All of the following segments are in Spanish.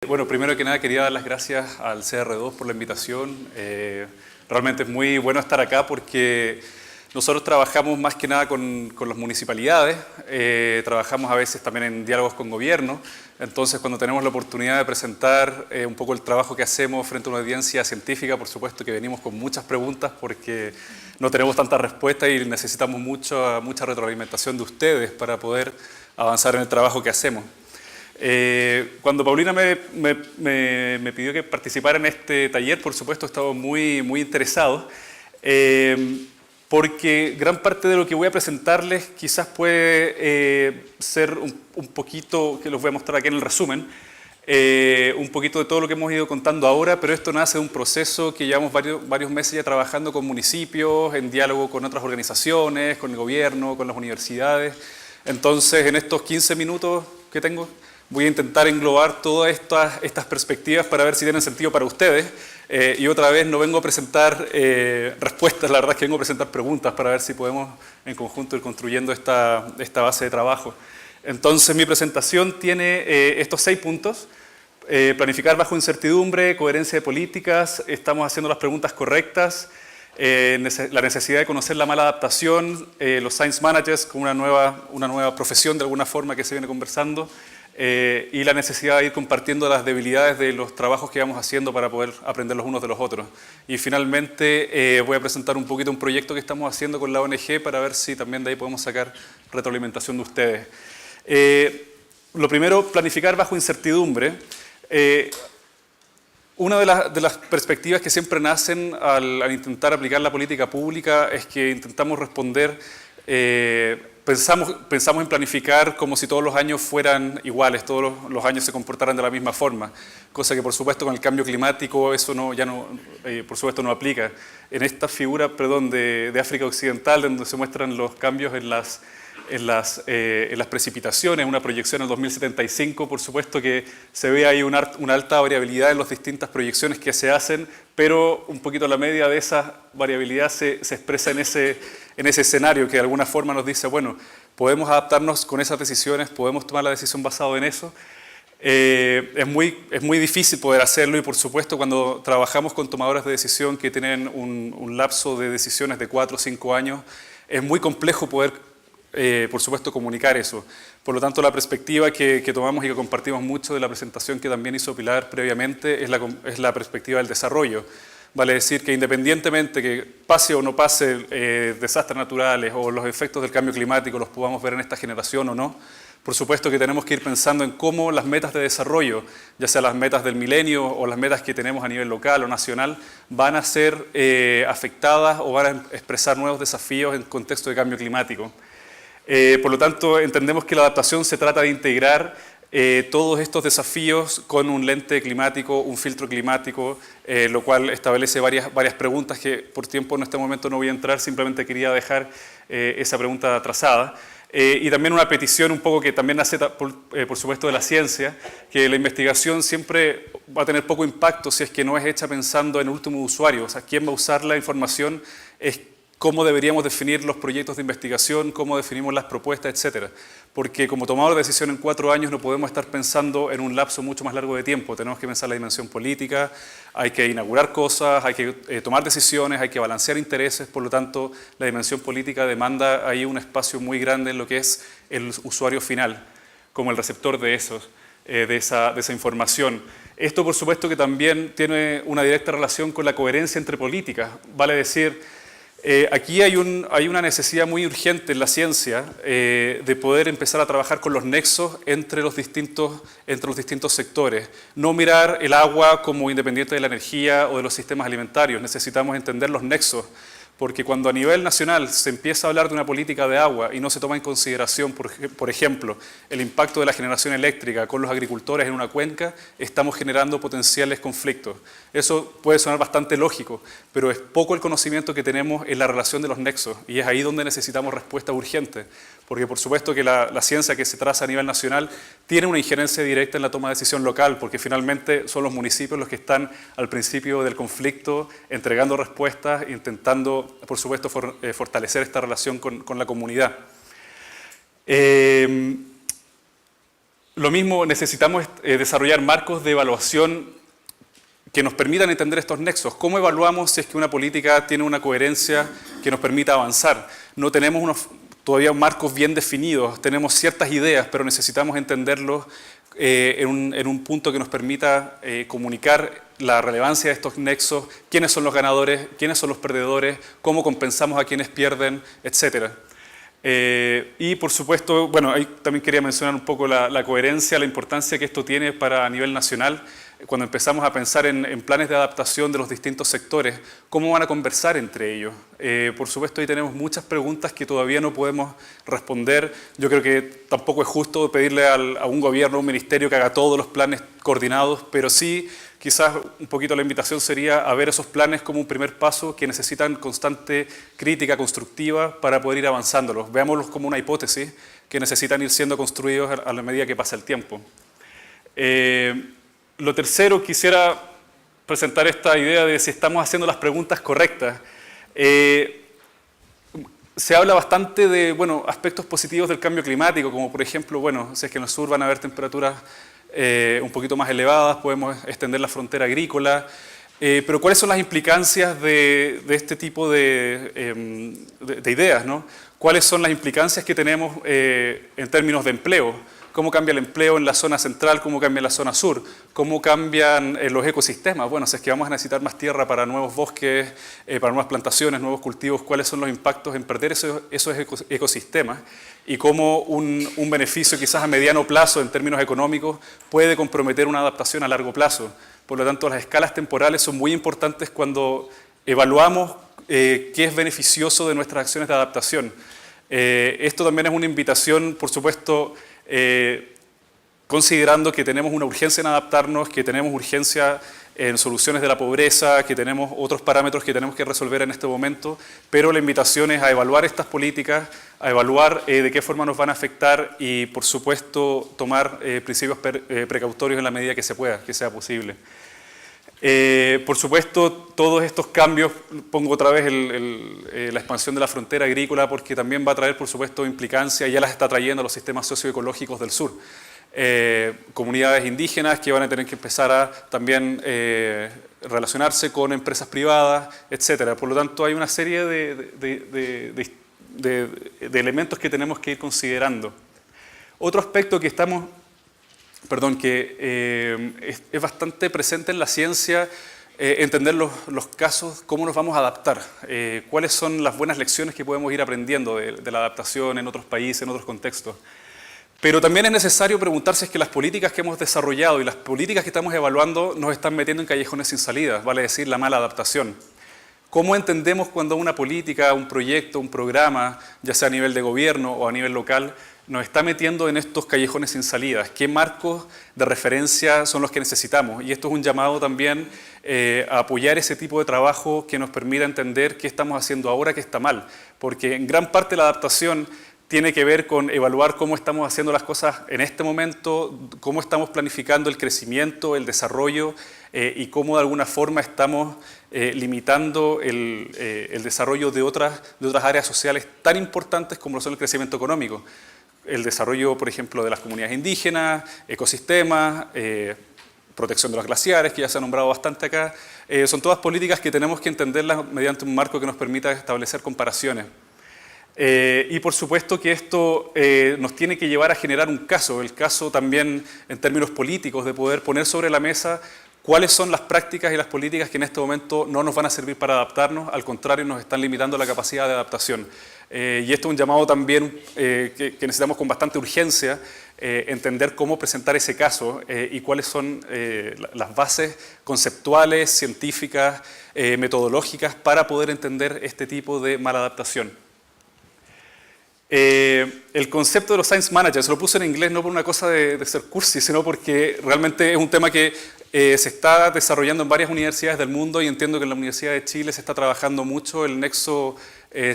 Bueno, primero que nada quería dar las gracias al CR2 por la invitación. Realmente es muy bueno estar acá porque nosotros trabajamos más que nada con las municipalidades, trabajamos a veces también en diálogos con gobierno, entonces cuando tenemos la oportunidad de presentar un poco el trabajo que hacemos frente a una audiencia científica, por supuesto que venimos con muchas preguntas porque no tenemos tantas respuestas y necesitamos mucha retroalimentación de ustedes para poder avanzar en el trabajo que hacemos. Cuando Paulina me pidió que participara en este taller, por supuesto estaba muy interesado, porque gran parte de lo que voy a presentarles quizás puede ser un poquito, que los voy a mostrar aquí en el resumen, un poquito de todo lo que hemos ido contando ahora, pero esto nace de un proceso que llevamos varios meses ya trabajando con municipios, en diálogo con otras organizaciones, con el gobierno, con las universidades. Entonces, en estos 15 minutos que tengo, voy a intentar englobar todas estas perspectivas para ver si tienen sentido para ustedes. Y otra vez no vengo a presentar respuestas, la verdad es que vengo a presentar preguntas para ver si podemos en conjunto ir construyendo esta base de trabajo. Entonces mi presentación tiene estos 6 puntos. Planificar bajo incertidumbre, coherencia de políticas, estamos haciendo las preguntas correctas, la necesidad de conocer la mala adaptación, los science managers como una nueva profesión de alguna forma que se viene conversando, y la necesidad de ir compartiendo las debilidades de los trabajos que vamos haciendo para poder aprender los unos de los otros. Y finalmente voy a presentar un poquito un proyecto que estamos haciendo con la ONG para ver si también de ahí podemos sacar retroalimentación de ustedes. Lo primero, planificar bajo incertidumbre. Una de las perspectivas que siempre nacen al intentar aplicar la política pública es que intentamos responder, pensamos en planificar como si todos los años fueran iguales, todos los años se comportaran de la misma forma, cosa que por supuesto con el cambio climático eso por supuesto no aplica. En esta figura, de África Occidental, donde se muestran los cambios en las precipitaciones, una proyección en el 2075, por supuesto que se ve ahí una alta variabilidad en las distintas proyecciones que se hacen, pero un poquito la media de esa variabilidad se expresa en ese escenario que de alguna forma nos dice, bueno, podemos adaptarnos con esas decisiones, podemos tomar la decisión basado en eso. Es muy difícil poder hacerlo y por supuesto cuando trabajamos con tomadores de decisión que tienen un lapso de decisiones de 4 o 5 años, es muy complejo poder por supuesto comunicar eso. Por lo tanto la perspectiva que tomamos y que compartimos mucho de la presentación que también hizo Pilar previamente es la perspectiva del desarrollo. Vale decir que independientemente que pase o no pase desastres naturales o los efectos del cambio climático los podamos ver en esta generación o no, por supuesto que tenemos que ir pensando en cómo las metas de desarrollo, ya sea las metas del milenio o las metas que tenemos a nivel local o nacional, van a ser afectadas o van a expresar nuevos desafíos en contexto de cambio climático. Por lo tanto, entendemos que la adaptación se trata de integrar todos estos desafíos con un lente climático, un filtro climático, lo cual establece varias preguntas que por tiempo en este momento no voy a entrar, simplemente quería dejar esa pregunta trazada. Y también una petición un poco que también nace por supuesto de la ciencia, que la investigación siempre va a tener poco impacto si es que no es hecha pensando en el último usuario, o sea, quién va a usar la información, es cómo deberíamos definir los proyectos de investigación, cómo definimos las propuestas, etcétera. Porque como tomador de decisión en 4 años no podemos estar pensando en un lapso mucho más largo de tiempo, tenemos que pensar la dimensión política, hay que inaugurar cosas, hay que tomar decisiones, hay que balancear intereses, por lo tanto la dimensión política demanda ahí un espacio muy grande en lo que es el usuario final, como el receptor de esa información. Esto por supuesto que también tiene una directa relación con la coherencia entre políticas, vale decir, aquí hay una necesidad muy urgente en la ciencia de poder empezar a trabajar con los nexos entre los distintos sectores. No mirar el agua como independiente de la energía o de los sistemas alimentarios. Necesitamos entender los nexos, porque cuando a nivel nacional se empieza a hablar de una política de agua y no se toma en consideración, por ejemplo, el impacto de la generación eléctrica con los agricultores en una cuenca, estamos generando potenciales conflictos. Eso puede sonar bastante lógico, pero es poco el conocimiento que tenemos en la relación de los nexos y es ahí donde necesitamos respuestas urgentes, porque por supuesto que la ciencia que se traza a nivel nacional tiene una injerencia directa en la toma de decisión local, porque finalmente son los municipios los que están al principio del conflicto, entregando respuestas, intentando, por supuesto, fortalecer esta relación con la comunidad. Lo mismo, necesitamos desarrollar marcos de evaluación que nos permitan entender estos nexos. ¿Cómo evaluamos si es que una política tiene una coherencia que nos permita avanzar? No tenemos todavía marcos bien definidos, tenemos ciertas ideas, pero necesitamos entenderlos en un punto que nos permita comunicar la relevancia de estos nexos, quiénes son los ganadores, quiénes son los perdedores, cómo compensamos a quienes pierden, etc. Y por supuesto, bueno, ahí también quería mencionar un poco la coherencia, la importancia que esto tiene a nivel nacional. Cuando empezamos a pensar en planes de adaptación de los distintos sectores, ¿cómo van a conversar entre ellos? Por supuesto, ahí tenemos muchas preguntas que todavía no podemos responder. Yo creo que tampoco es justo pedirle a un gobierno, a un ministerio que haga todos los planes coordinados, pero sí, quizás un poquito la invitación sería a ver esos planes como un primer paso que necesitan constante crítica constructiva para poder ir avanzándolos. Veámoslos como una hipótesis que necesitan ir siendo construidos a la medida que pasa el tiempo. Lo tercero, quisiera presentar esta idea de si estamos haciendo las preguntas correctas. Se habla bastante de aspectos positivos del cambio climático, como por ejemplo, si es que en el sur van a haber temperaturas un poquito más elevadas, podemos extender la frontera agrícola, pero ¿cuáles son las implicancias de este tipo de ideas, ¿no? ¿Cuáles son las implicancias que tenemos en términos de empleo? ¿Cómo cambia el empleo en la zona central? ¿Cómo cambia en la zona sur? ¿Cómo cambian los ecosistemas? Bueno, si es que vamos a necesitar más tierra para nuevos bosques, para nuevas plantaciones, nuevos cultivos, ¿cuáles son los impactos en perder esos ecosistemas? Y cómo un beneficio quizás a mediano plazo en términos económicos puede comprometer una adaptación a largo plazo. Por lo tanto, las escalas temporales son muy importantes cuando evaluamos qué es beneficioso de nuestras acciones de adaptación. Esto también es una invitación, por supuesto, considerando que tenemos una urgencia en adaptarnos, que tenemos urgencia en soluciones de la pobreza, que tenemos otros parámetros que tenemos que resolver en este momento, pero la invitación es a evaluar estas políticas, a evaluar de qué forma nos van a afectar y, por supuesto, tomar principios precautorios en la medida que se pueda, que sea posible. Por supuesto, todos estos cambios, pongo otra vez la expansión de la frontera agrícola porque también va a traer, por supuesto, implicancia y ya las está trayendo a los sistemas socioecológicos del sur. Comunidades indígenas que van a tener que empezar a también relacionarse con empresas privadas, etc. Por lo tanto, hay una serie de elementos que tenemos que ir considerando. Otro aspecto que es bastante presente en la ciencia, entender los casos, cómo nos vamos a adaptar, cuáles son las buenas lecciones que podemos ir aprendiendo de la adaptación en otros países, en otros contextos. Pero también es necesario preguntarse si es que las políticas que hemos desarrollado y las políticas que estamos evaluando nos están metiendo en callejones sin salida, vale decir, la mala adaptación. ¿Cómo entendemos cuando una política, un proyecto, un programa, ya sea a nivel de gobierno o a nivel local, nos está metiendo en estos callejones sin salidas? ¿Qué marcos de referencia son los que necesitamos? Y esto es un llamado también a apoyar ese tipo de trabajo que nos permita entender qué estamos haciendo ahora que está mal. Porque en gran parte la adaptación tiene que ver con evaluar cómo estamos haciendo las cosas en este momento, cómo estamos planificando el crecimiento, el desarrollo y cómo de alguna forma estamos limitando el desarrollo de otras áreas sociales tan importantes como lo son el crecimiento económico. El desarrollo, por ejemplo, de las comunidades indígenas, ecosistemas, protección de los glaciares, que ya se ha nombrado bastante acá. Son todas políticas que tenemos que entenderlas mediante un marco que nos permita establecer comparaciones. Y por supuesto que esto nos tiene que llevar a generar un caso, el caso también en términos políticos, de poder poner sobre la mesa cuáles son las prácticas y las políticas que en este momento no nos van a servir para adaptarnos, al contrario nos están limitando la capacidad de adaptación. Y esto es un llamado también que necesitamos con bastante urgencia, entender cómo presentar ese caso y cuáles son las bases conceptuales, científicas, metodológicas para poder entender este tipo de maladaptación. El concepto de los Science Managers, lo puse en inglés no por una cosa de ser cursi, sino porque realmente es un tema que se está desarrollando en varias universidades del mundo y entiendo que en la Universidad de Chile se está trabajando mucho el nexo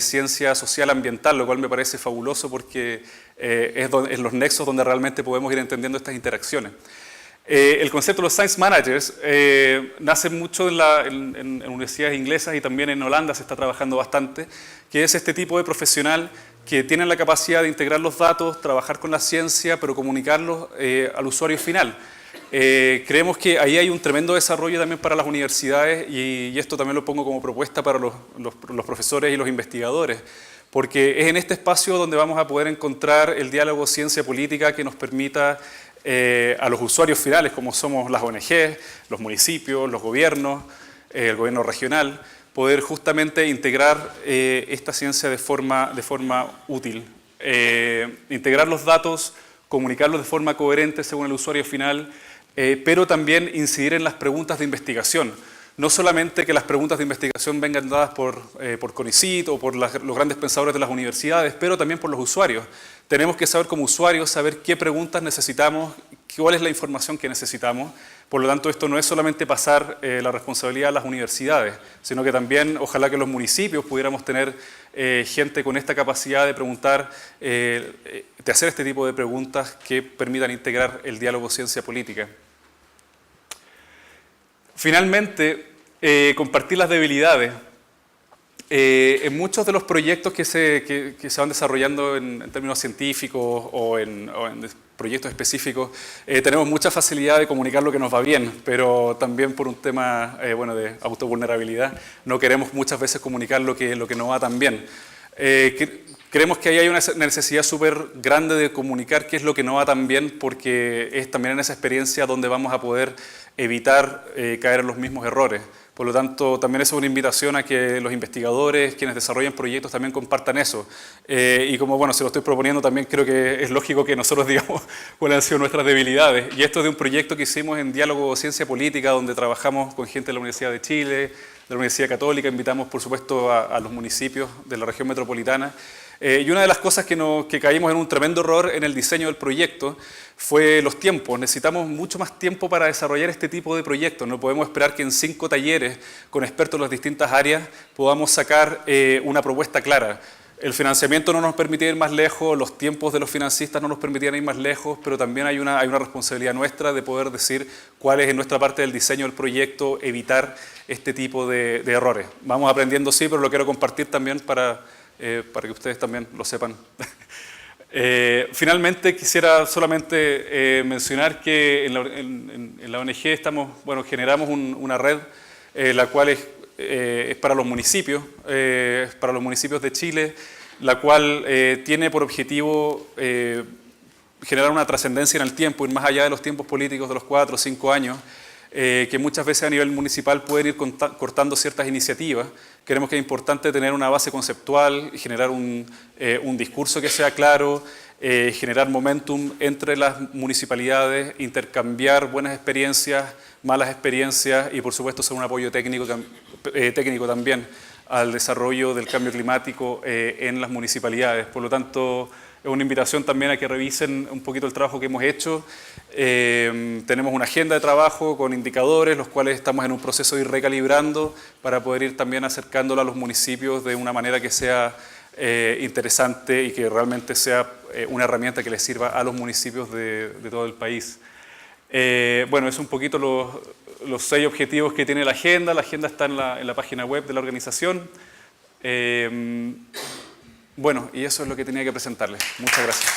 ciencia social ambiental, lo cual me parece fabuloso porque es en los nexos donde realmente podemos ir entendiendo estas interacciones. El concepto de los Science Managers nace mucho en universidades inglesas y también en Holanda se está trabajando bastante, que es este tipo de profesional que tienen la capacidad de integrar los datos, trabajar con la ciencia, pero comunicarlos al usuario final. Creemos que ahí hay un tremendo desarrollo también para las universidades y esto también lo pongo como propuesta para los profesores y los investigadores, porque es en este espacio donde vamos a poder encontrar el diálogo ciencia-política que nos permita a los usuarios finales, como somos las ONG, los municipios, los gobiernos, el gobierno regional, poder justamente integrar esta ciencia de forma útil. Integrar los datos, comunicarlos de forma coherente según el usuario final, pero también incidir en las preguntas de investigación. No solamente que las preguntas de investigación vengan dadas por CONICYT o por los grandes pensadores de las universidades, pero también por los usuarios. Tenemos que saber como usuarios, saber qué preguntas necesitamos, cuál es la información que necesitamos. Por lo tanto, esto no es solamente pasar la responsabilidad a las universidades, sino que también, ojalá que los municipios pudiéramos tener gente con esta capacidad de preguntar, de hacer este tipo de preguntas que permitan integrar el diálogo ciencia-política. Finalmente, compartir las debilidades. En muchos de los proyectos que se van desarrollando en términos científicos o en proyectos específicos, tenemos mucha facilidad de comunicar lo que nos va bien, pero también por un tema de autovulnerabilidad no queremos muchas veces comunicar lo que no va tan bien. Creemos que ahí hay una necesidad súper grande de comunicar qué es lo que no va tan bien, porque es también en esa experiencia donde vamos a poder evitar caer en los mismos errores. Por lo tanto, también es una invitación a que los investigadores, quienes desarrollan proyectos, también compartan eso. Y como se lo estoy proponiendo, también creo que es lógico que nosotros digamos cuáles han sido nuestras debilidades. Y esto es de un proyecto que hicimos en Diálogo Ciencia Política, donde trabajamos con gente de la Universidad de Chile, de la Universidad Católica, invitamos por supuesto a los municipios de la región metropolitana. Y una de las cosas que caímos en un tremendo error en el diseño del proyecto fue los tiempos. Necesitamos mucho más tiempo para desarrollar este tipo de proyectos. No podemos esperar que en 5 talleres con expertos en las distintas áreas podamos sacar una propuesta clara. El financiamiento no nos permitía ir más lejos, los tiempos de los financistas no nos permitían ir más lejos, pero también hay una responsabilidad nuestra de poder decir cuál es en nuestra parte del diseño del proyecto, evitar este tipo de errores. Vamos aprendiendo, sí, pero lo quiero compartir también para que ustedes también lo sepan. Finalmente, quisiera solamente mencionar que en la ONG generamos una red, la cual es para los municipios de Chile, la cual tiene por objetivo generar una trascendencia en el tiempo, ir más allá de los tiempos políticos de los 4 o 5 años, que muchas veces a nivel municipal pueden ir cortando ciertas iniciativas. Creemos que es importante tener una base conceptual, generar un discurso que sea claro, generar momentum entre las municipalidades, intercambiar buenas experiencias, malas experiencias y por supuesto ser un apoyo técnico también al desarrollo del cambio climático en las municipalidades. Por lo tanto, es una invitación también a que revisen un poquito el trabajo que hemos hecho. Tenemos una agenda de trabajo con indicadores, los cuales estamos en un proceso de ir recalibrando para poder ir también acercándolo a los municipios de una manera que sea interesante y que realmente sea una herramienta que les sirva a los municipios de todo el país. Es un poquito los 6 objetivos que tiene la agenda. La agenda está en la página web de la organización. Y eso es lo que tenía que presentarles. Muchas gracias.